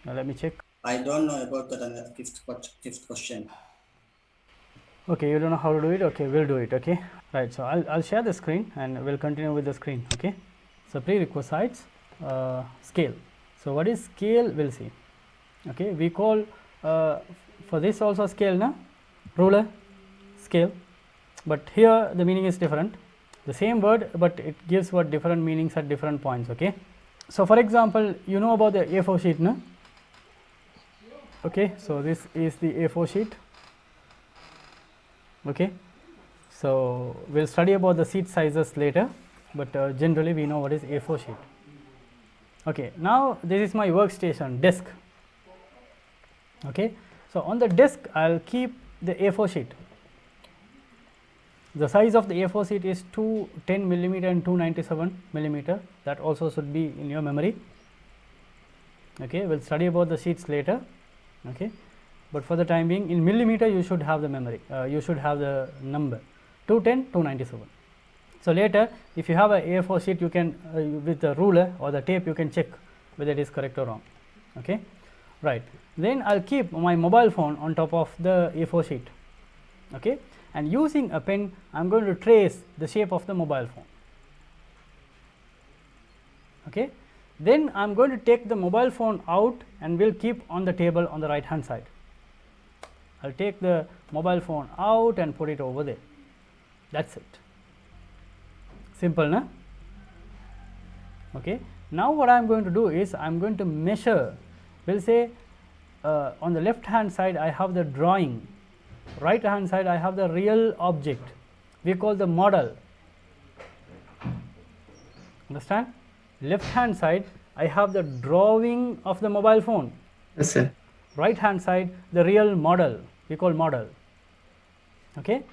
Let me check. I don't know about that on the fifth question. Okay, you don't know how to do it. Okay, we'll do it. Okay, right. So I'll share the screen and we'll continue with the screen. Okay, so prerequisites, scale. So what is scale? We'll see. Okay, we call for this also scale, na, ruler, scale, but here the meaning is different. The same word, but it gives what different meanings at different points. Okay, so for example, you know about the A4 sheet, na? Okay, so this is the A4 sheet. Okay, so we'll study about the sheet sizes later, but generally we know what is A4 sheet. Okay, now this is my workstation desk. Okay, so on the desk I'll keep the A4 sheet. The size of the A4 sheet is 210 millimeter and 297 millimeter. That also should be in your memory. Okay, we'll study about the sheets later. Okay, but for the time being, in millimeter you should have the memory. You should have the number 210, 297. So later, if you have a A4 sheet, you can with the ruler or the tape you can check whether it is correct or wrong. Okay, right. Then I'll keep my mobile phone on top of the A4 sheet. Okay, and using a pen, I'm going to trace the shape of the mobile phone. Okay, then I'm going to take the mobile phone out and will keep on the table on the right hand side. I'll take the mobile phone out and put it over there. That's it. Simple, na? Okay. Now what I am going to do is I am going to measure. We'll say on the left hand side I have the drawing, right hand side I have the real object. We call the model. Understand? Left hand side I have the drawing of the mobile phone. Yes, sir. Right hand side the real model, we call model. Okay.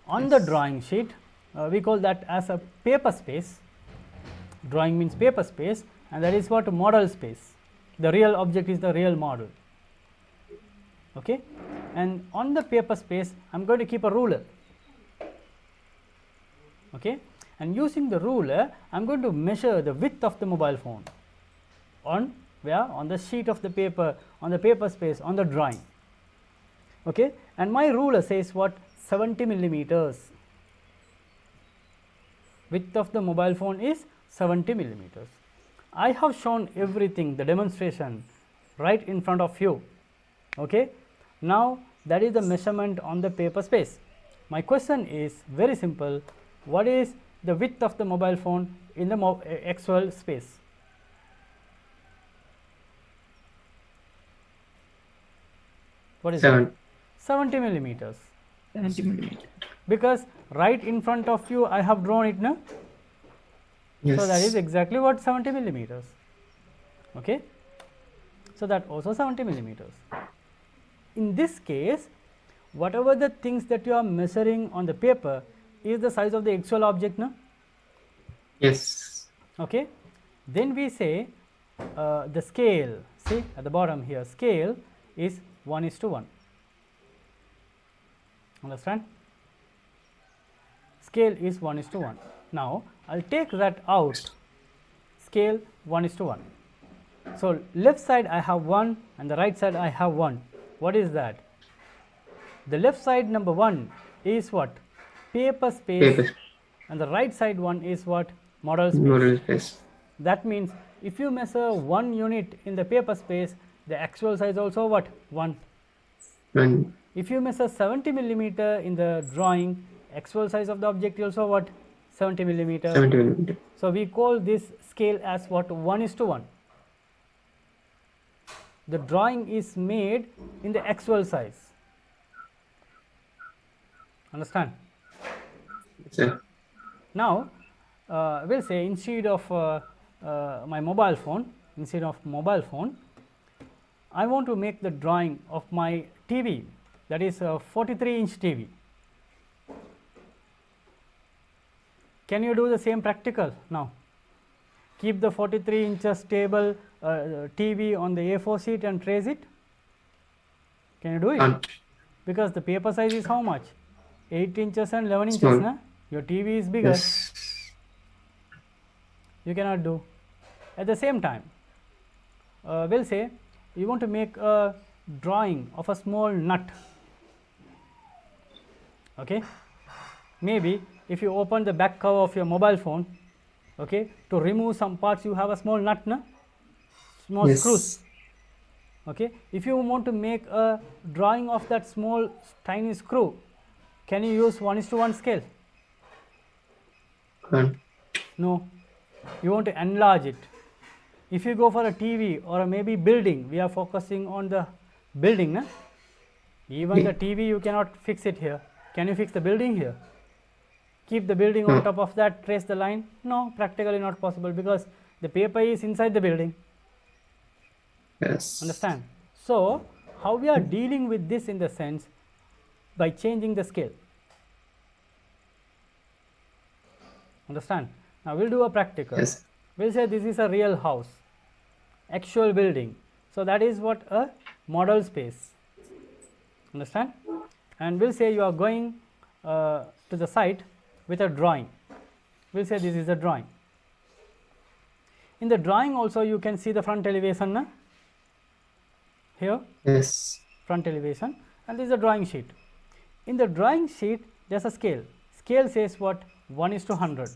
On the drawing sheet we call that as a paper space. Drawing means paper space, and that is what model space. The real object is the real model. Okay, and on the paper space I am going to keep a ruler. Okay, and using the ruler I am going to measure the width of the mobile phone on where, on the sheet of the paper, on the paper space, on the drawing. Okay, and my ruler says what, 70 millimeters. Width of the mobile phone is 70 millimeters. I have shown everything, the demonstration right in front of you. Okay, now that is the measurement on the paper space. My question is very simple: what is the width of the mobile phone in the actual space? What is it? 70 millimeters. 70 millimeter. Because right in front of you I have drawn it, no? Yes. So that is exactly what, 70 millimeters. Okay, so that also 70 millimeters. In this case, whatever the things that you are measuring on the paper is the size of the actual object, no? Yes. Okay, then we say the scale, see at the bottom here, scale is 1:1. Understand? Scale is 1:1. Now I'll take that out. Scale 1:1. So left side I have 1 and the right side I have 1. What is that? The left side number 1 is what? Paper space. Paper. And the right side one is what? Model space. Model space. That means if you measure 1 unit in the paper space, the actual size also what? 1. And If you measure 70 millimeter in the drawing, actual size of the object also what? 70 millimeter. 70 millimeter. So we call this scale as what? 1:1. The drawing is made in the actual size. Understand? Sir. Now we'll say instead of my mobile phone, I want to make the drawing of my TV, that is a 43-inch TV. Can you do the same practical now? Keep the 43 inches table TV on the A4 sheet and trace it. Can you do it? Can't. Because the paper size is how much? 8 inches and 11 inches. Small. Na? Your TV is bigger. Yes. You cannot do. At the same time, we'll say you want to make a drawing of a small nut. Okay, maybe if you open the back cover of your mobile phone, okay, to remove some parts you have a small nut, no? Small screws. Yes. Okay, if you want to make a drawing of that small tiny screw, can you use 1:1 scale? Can't. No, you want to enlarge it. If you go for a TV or a maybe building, we are focusing on the building, na? Even Yeah. the TV you cannot fix it here. Can you fix the building here? Keep the building on No. top of that, trace the line? No, practically not possible, because the paper is inside the building. Yes. Understand? So, how we are dealing with this in the sense by changing the scale. Understand? Now, we will do a practical. Yes. We will say this is a real house, actual building. So, that is what a model space. Understand? And we will say you are going to the site with a drawing. We will say this is a drawing. In the drawing also you can see the front elevation, na? Here, Yes. front elevation, and this is a drawing sheet. In the drawing sheet there is a scale. Scale says what? 1:100.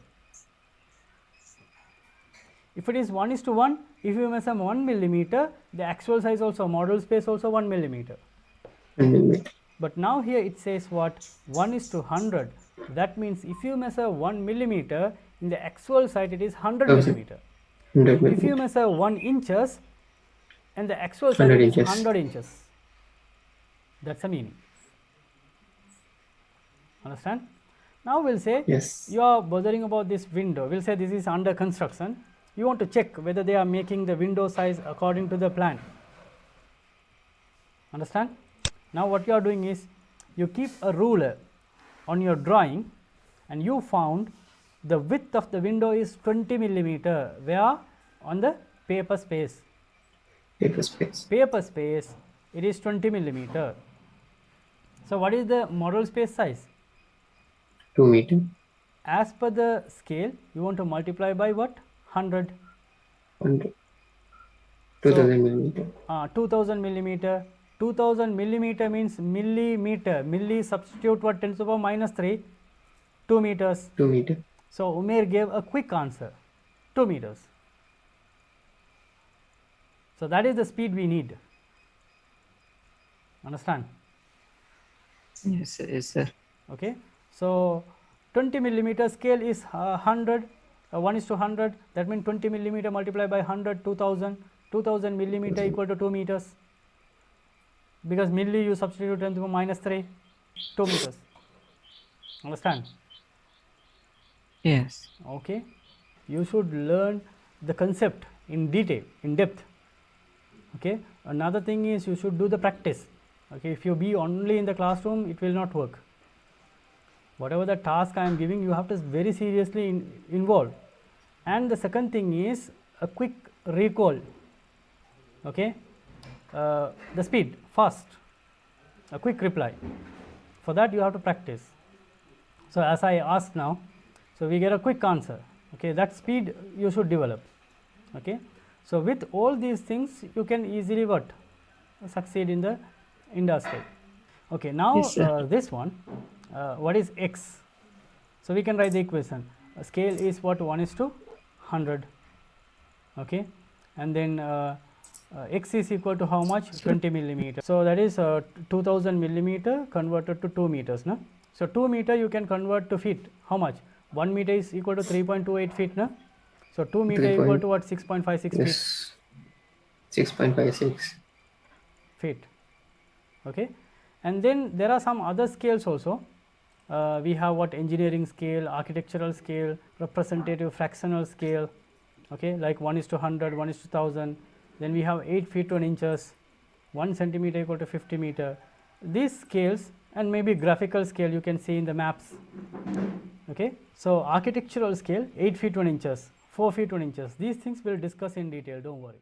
If it is 1:1, if you measure 1 millimeter, the actual size also, model space also 1 millimeter. 1 millimeter. But now here it says what? 1:100. That means if you measure 1 millimeter, in the actual site it is 100 Okay. millimeter. 100 If you millimeter. measure 1 inches, and the actual site 100 is inches. 100 inches. That's the meaning. Understand? Now we'll say Yes. you are bothering about this window. We'll say this is under construction. You want to check whether they are making the window size according to the plan. Understand? Now what you are doing is you keep a ruler on your drawing, and you found the width of the window is 20 millimeter. Where? On the paper space. Paper space. Paper space, it is 20 millimeter. So what is the model space size? 2 meter. As per the scale, you want to multiply by what? 100. 100. 2000 millimeter. 2000 millimeter. 2000 millimeter means millimeter. Milli substitute what? 10 to the power minus 3. 2 meters. 2 meter. So Umair gave a quick answer. 2 meters. So that is the speed we need. Understand? Yes, sir. Yes, sir. Okay. So 20 millimeter scale is 100, 1:100. That means 20 millimeter multiplied by 100, 2000. 2000 millimeter equal to 2 meters. Because milli you substitute 10 to the power minus 3, 2 meters. Understand? Yes. Okay. You should learn the concept in detail, in depth. Okay. Another thing is you should do the practice. Okay. If you be only in the classroom, it will not work. Whatever the task I am giving, you have to very seriously involve. And the second thing is a quick recall. Okay. The speed, fast, a quick reply. For that you have to practice. So as I asked now, so we get a quick answer. Okay, that speed you should develop. Okay. So with all these things you can easily what? Succeed in the industry. Okay, now Yes, sir. this one, what is x? So we can write the equation. A scale is what? 1:100. Okay, and then x is equal to how much? 20 millimeter. So that is 2000 millimeter converted to 2 meters. No? So 2 meter you can convert to feet. How much? 1 meter is equal to 3.28 feet. No? So 2 meter 3 equal point- to what? 6.56 feet. Yes. 6.56. Feet. Okay. And then there are some other scales also. We have what? Engineering scale, architectural scale, representative fractional scale. Okay, like 1:100, 1:1000. Then we have 8 feet 1 inches, 1 centimeter equal to 50 meter. These scales, and maybe graphical scale you can see in the maps. Okay. So architectural scale 8 feet 1 inches, 4 feet 1 inches. These things we will discuss in detail. Don't worry.